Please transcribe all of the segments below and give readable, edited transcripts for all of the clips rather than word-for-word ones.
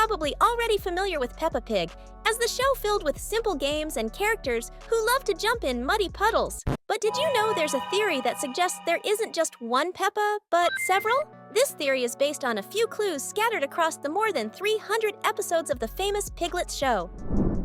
probably already familiar with Peppa Pig, as the show filled with simple games and characters who love to jump in muddy puddles. But did you know there's a theory that suggests there isn't just one Peppa, but several? This theory is based on a few clues scattered across the more than 300 episodes of the famous Piglets show.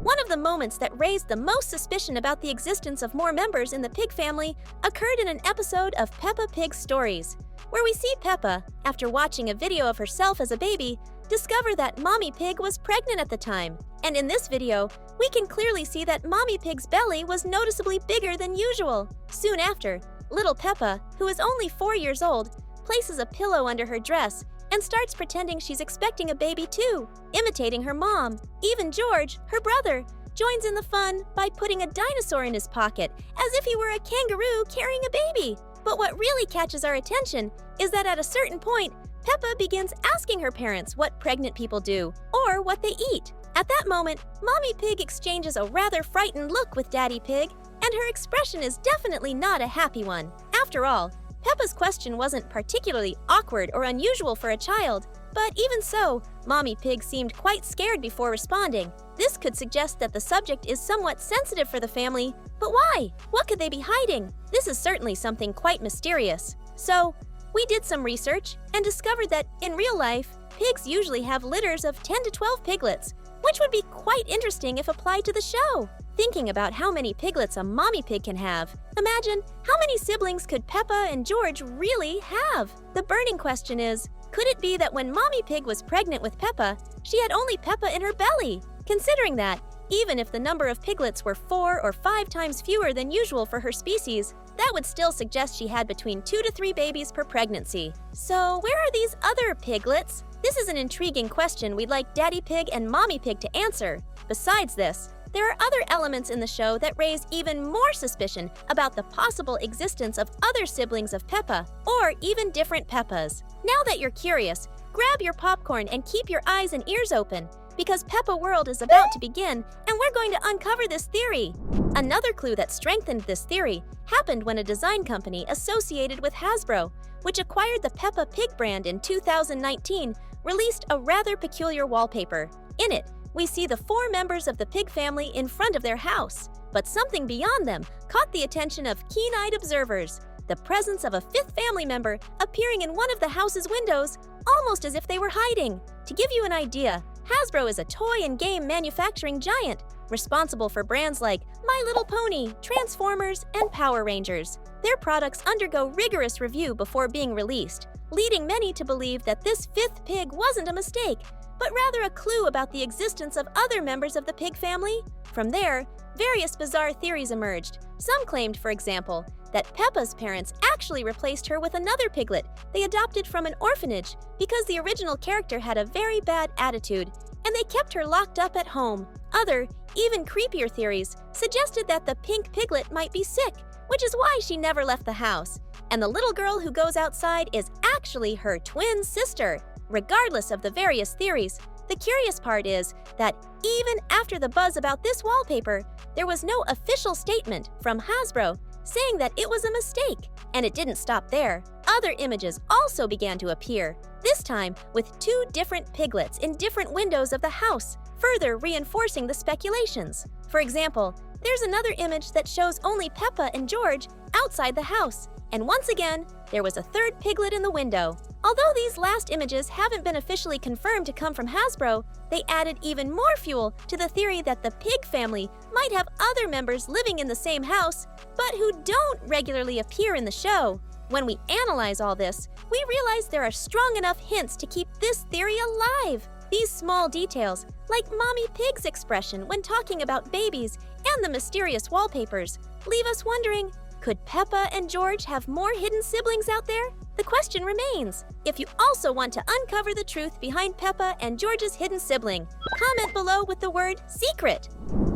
One of the moments that raised the most suspicion about the existence of more members in the Pig family occurred in an episode of Peppa Pig Stories, where we see Peppa, after watching a video of herself as a baby, discover that Mommy Pig was pregnant at the time. And in this video, we can clearly see that Mommy Pig's belly was noticeably bigger than usual. Soon after, little Peppa, who is only 4 years old, places a pillow under her dress and starts pretending she's expecting a baby too, imitating her mom. Even George, her brother, joins in the fun by putting a dinosaur in his pocket, as if he were a kangaroo carrying a baby. But what really catches our attention is that at a certain point, Peppa begins asking her parents what pregnant people do, or what they eat. At that moment, Mommy Pig exchanges a rather frightened look with Daddy Pig, and her expression is definitely not a happy one. After all, Peppa's question wasn't particularly awkward or unusual for a child, but even so, Mommy Pig seemed quite scared before responding. This could suggest that the subject is somewhat sensitive for the family, but why? What could they be hiding? This is certainly something quite mysterious. So, we did some research and discovered that, in real life, pigs usually have litters of 10 to 12 piglets, which would be quite interesting if applied to the show. Thinking about how many piglets a mommy pig can have, imagine how many siblings could Peppa and George really have? The burning question is, could it be that when Mommy Pig was pregnant with Peppa, she had only Peppa in her belly? Considering that, even if the number of piglets were 4 or 5 times fewer than usual for her species, that would still suggest she had between 2 to 3 babies per pregnancy. So where are these other piglets? This is an intriguing question we'd like Daddy Pig and Mommy Pig to answer. Besides this, there are other elements in the show that raise even more suspicion about the possible existence of other siblings of Peppa, or even different Peppas. Now that you're curious, grab your popcorn and keep your eyes and ears open, because Peppa World is about to begin, and we're going to uncover this theory. Another clue that strengthened this theory happened when a design company associated with Hasbro, which acquired the Peppa Pig brand in 2019, released a rather peculiar wallpaper. In it, we see the 4 members of the pig family in front of their house. But something beyond them caught the attention of keen-eyed observers: the presence of a 5th family member appearing in one of the house's windows, almost as if they were hiding. To give you an idea, Hasbro is a toy and game manufacturing giant, responsible for brands like My Little Pony, Transformers, and Power Rangers. Their products undergo rigorous review before being released, leading many to believe that this 5th pig wasn't a mistake, but rather a clue about the existence of other members of the pig family. From there, various bizarre theories emerged. Some claimed, for example, that Peppa's parents actually replaced her with another piglet they adopted from an orphanage because the original character had a very bad attitude, and they kept her locked up at home. Other, even creepier theories suggested that the pink piglet might be sick, which is why she never left the house, and the little girl who goes outside is actually her twin sister. Regardless of the various theories, the curious part is that even after the buzz about this wallpaper, there was no official statement from Hasbro saying that it was a mistake. And it didn't stop there. Other images also began to appear, this time with 2 different piglets in different windows of the house, further reinforcing the speculations. For example, there's another image that shows only Peppa and George outside the house, and once again, there was a 3rd piglet in the window. Although these last images haven't been officially confirmed to come from Hasbro, they added even more fuel to the theory that the pig family might have other members living in the same house, but who don't regularly appear in the show. When we analyze all this, we realize there are strong enough hints to keep this theory alive. These small details, like Mommy Pig's expression when talking about babies and the mysterious wallpapers, leave us wondering, could Peppa and George have more hidden siblings out there? The question remains. If you also want to uncover the truth behind Peppa and George's hidden sibling, comment below with the word secret.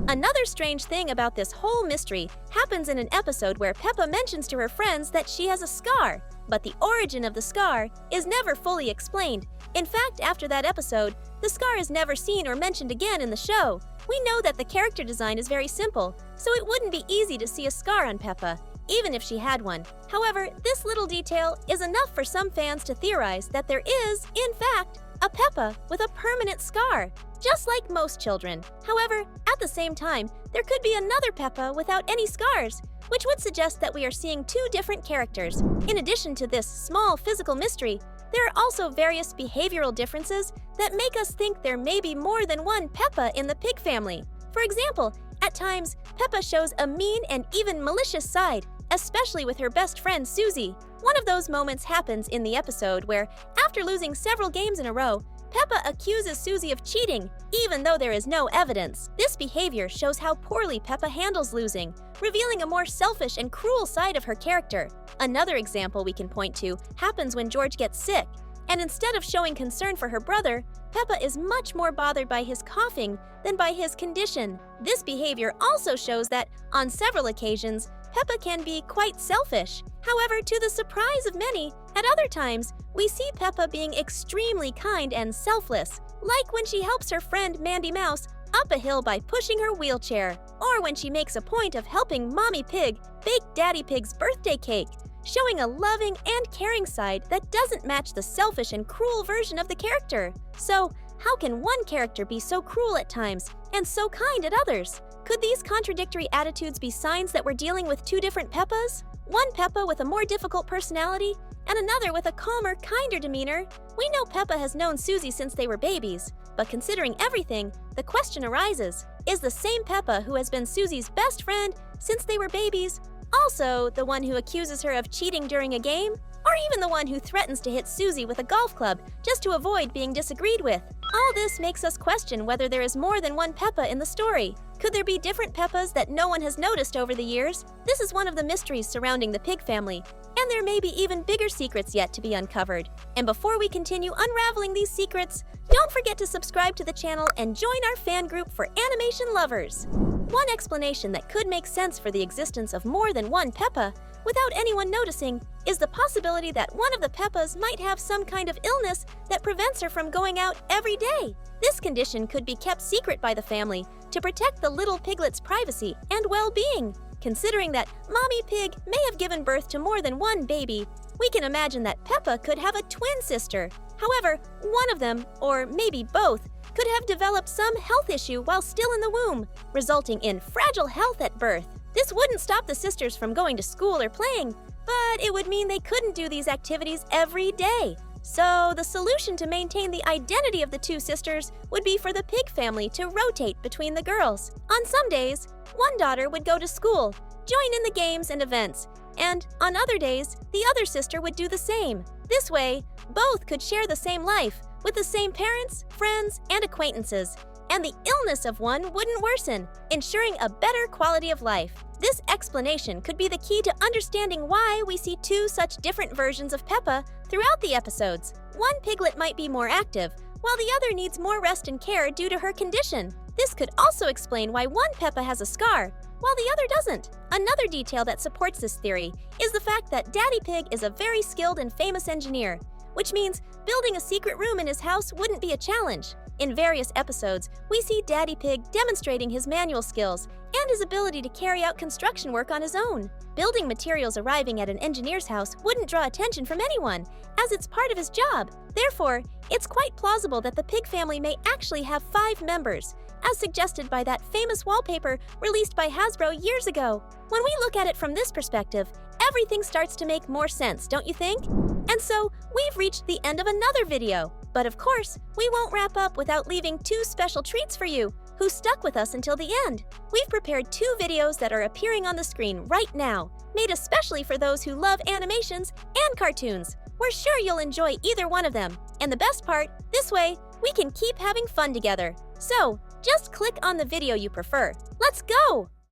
Another strange thing about this whole mystery happens in an episode where Peppa mentions to her friends that she has a scar, but the origin of the scar is never fully explained. In fact, after that episode, the scar is never seen or mentioned again in the show. We know that the character design is very simple, so it wouldn't be easy to see a scar on Peppa, even if she had one. However, this little detail is enough for some fans to theorize that there is, in fact, a Peppa with a permanent scar, just like most children. However, at the same time, there could be another Peppa without any scars, which would suggest that we are seeing two different characters. In addition to this small physical mystery, there are also various behavioral differences that make us think there may be more than one Peppa in the pig family. For example, at times, Peppa shows a mean and even malicious side, especially with her best friend Susie. One of those moments happens in the episode where, after losing several games in a row, Peppa accuses Susie of cheating, even though there is no evidence. This behavior shows how poorly Peppa handles losing, revealing a more selfish and cruel side of her character. Another example we can point to happens when George gets sick, and instead of showing concern for her brother, Peppa is much more bothered by his coughing than by his condition. This behavior also shows that, on several occasions, Peppa can be quite selfish. However, to the surprise of many, at other times, we see Peppa being extremely kind and selfless, like when she helps her friend Mandy Mouse up a hill by pushing her wheelchair, or when she makes a point of helping Mommy Pig bake Daddy Pig's birthday cake, showing a loving and caring side that doesn't match the selfish and cruel version of the character. So, how can one character be so cruel at times and so kind at others? Could these contradictory attitudes be signs that we're dealing with two different Peppas? One Peppa with a more difficult personality, and another with a calmer, kinder demeanor? We know Peppa has known Susie since they were babies, but considering everything, the question arises, is the same Peppa who has been Susie's best friend since they were babies also the one who accuses her of cheating during a game? Or even the one who threatens to hit Susie with a golf club just to avoid being disagreed with? All this makes us question whether there is more than one Peppa in the story. Could there be different Peppas that no one has noticed over the years? This is one of the mysteries surrounding the pig family, and there may be even bigger secrets yet to be uncovered. And before we continue unraveling these secrets, don't forget to subscribe to the channel and join our fan group for animation lovers. One explanation that could make sense for the existence of more than one Peppa without anyone noticing is the possibility that one of the Peppas might have some kind of illness that prevents her from going out every day. This condition could be kept secret by the family to protect the little piglet's privacy and well-being. Considering that Mommy Pig may have given birth to more than one baby, we can imagine that Peppa could have a twin sister. However, one of them, or maybe both, could have developed some health issue while still in the womb, resulting in fragile health at birth. This wouldn't stop the sisters from going to school or playing, but it would mean they couldn't do these activities every day. So the solution to maintain the identity of the two sisters would be for the pig family to rotate between the girls. On some days, one daughter would go to school, join in the games and events, and on other days, the other sister would do the same. This way, both could share the same life, with the same parents, friends, and acquaintances, and the illness of one wouldn't worsen, ensuring a better quality of life. This explanation could be the key to understanding why we see two such different versions of Peppa throughout the episodes. One piglet might be more active, while the other needs more rest and care due to her condition. This could also explain why one Peppa has a scar, while the other doesn't. Another detail that supports this theory is the fact that Daddy Pig is a very skilled and famous engineer, which means building a secret room in his house wouldn't be a challenge. In various episodes, we see Daddy Pig demonstrating his manual skills and his ability to carry out construction work on his own. Building materials arriving at an engineer's house wouldn't draw attention from anyone, as it's part of his job. Therefore, it's quite plausible that the pig family may actually have 5 members, as suggested by that famous wallpaper released by Hasbro years ago. When we look at it from this perspective, everything starts to make more sense, don't you think? And so, we've reached the end of another video. But of course, we won't wrap up without leaving 2 special treats for you, who stuck with us until the end. We've prepared 2 videos that are appearing on the screen right now, made especially for those who love animations and cartoons. We're sure you'll enjoy either one of them. And the best part, this way, we can keep having fun together. So, just click on the video you prefer. Let's go!